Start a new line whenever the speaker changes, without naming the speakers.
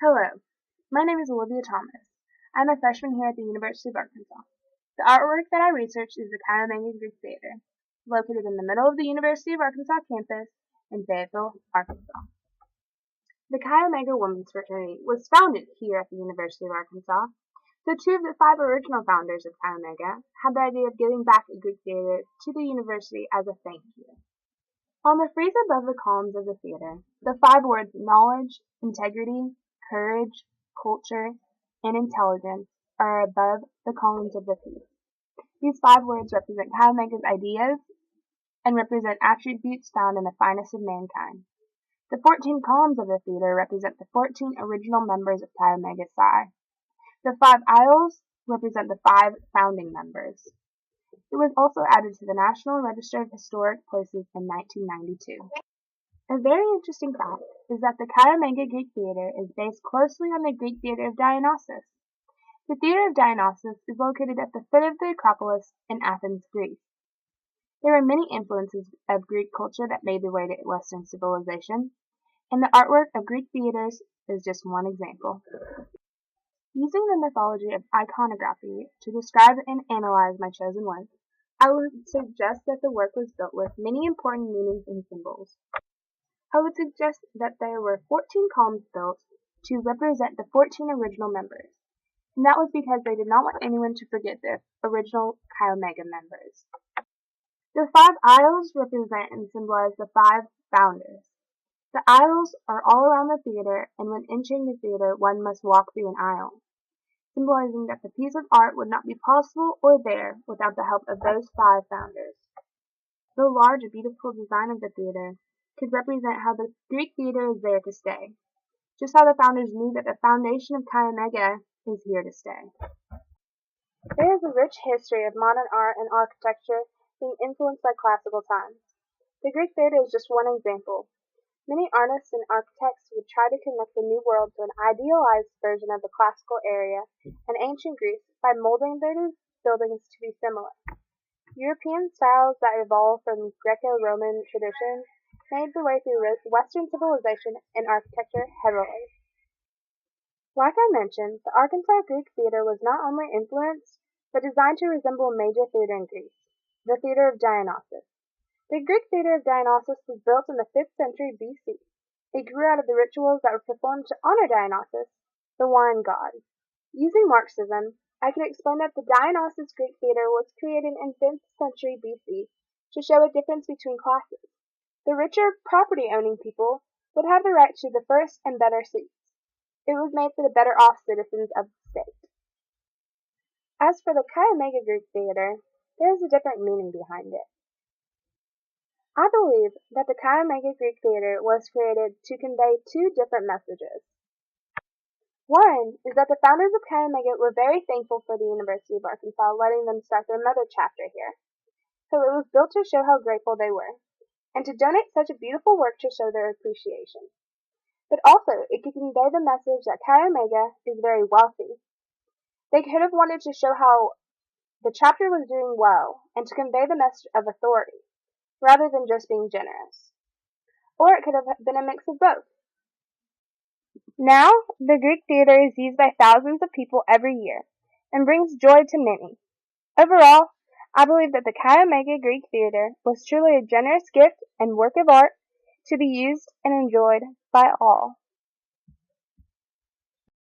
Hello, my name is Olivia Thomas. I'm a freshman here at the University of Arkansas. The artwork that I researched is the Cuyahoga Greek Theater, located in the middle of the University of Arkansas campus in Fayetteville, Arkansas. The Cuyahoga Women's Fraternity was founded here at the University of Arkansas, so two of the five original founders of Cuyahoga had the idea of giving back a Greek theater to the university as a thank you. On the frieze above the columns of the theater, the five words knowledge, integrity, courage, culture, and intelligence are above the columns of the piece. These five words represent Cuyahoga's ideas and represent attributes found in the finest of mankind. The 14 columns of the theater represent the 14 original members of Cuyahoga Psi. The 5 aisles represent the 5 founding members. It was also added to the National Register of Historic Places in 1992. A very interesting fact is that the Cuyahoga Greek Theater is based closely on the Greek Theater of Dionysus. The Theater of Dionysus is located at the foot of the Acropolis in Athens, Greece. There are many influences of Greek culture that made their way to Western civilization, and the artwork of Greek theaters is just one example. Using the mythology of iconography to describe and analyze my chosen work, I would suggest that the work was built with many important meanings and symbols. I would suggest that there were 14 columns built to represent the 14 original members, and that was because they did not want anyone to forget the original Cuyahoga members. The 5 aisles represent and symbolize the 5 founders. The aisles are all around the theater, and when entering the theater, one must walk through an aisle, symbolizing that the piece of art would not be possible or there without the help of those 5 founders. The large, beautiful design of the theater could represent how the Greek theater is there to stay, just how the founders knew that the foundation of Cuyahoga is here to stay. There is a rich history of modern art and architecture being influenced by classical times. The Greek theater is just one example. Many artists and architects would try to connect the New World to an idealized version of the classical area and ancient Greece by molding their buildings to be similar. European styles that evolved from Greco-Roman traditions made their way through Western civilization and architecture heavily. Like I mentioned, the Arkansas Greek theater was not only influenced, but designed to resemble a major theater in Greece, the Theater of Dionysus. The Greek Theater of Dionysus was built in the 5th century BC. It grew out of the rituals that were performed to honor Dionysus, the wine god. Using Marxism, I can explain that the Dionysus Greek Theater was created in 5th century BC to show a difference between classes. The richer, property-owning people would have the right to the first and better seats. It was made for the better-off citizens of the state. As for the Cuyahoga Greek Theater, there is a different meaning behind it. I believe that the Cuyahoga Greek Theater was created to convey 2 different messages. One is that the founders of Cuyahoga were very thankful for the University of Arkansas letting them start their mother chapter here, so it was built to show how grateful they were, and to donate such a beautiful work to show their appreciation. But also, it could convey the message that Cuyahoga is very wealthy. They could have wanted to show how the chapter was doing well, and to convey the message of authority, rather than just being generous. Or it could have been a mix of both. Now, the Greek theater is used by thousands of people every year, and brings joy to many. Overall, I believe that the Cuyahoga Greek Theater was truly a generous gift and work of art to be used and enjoyed by all.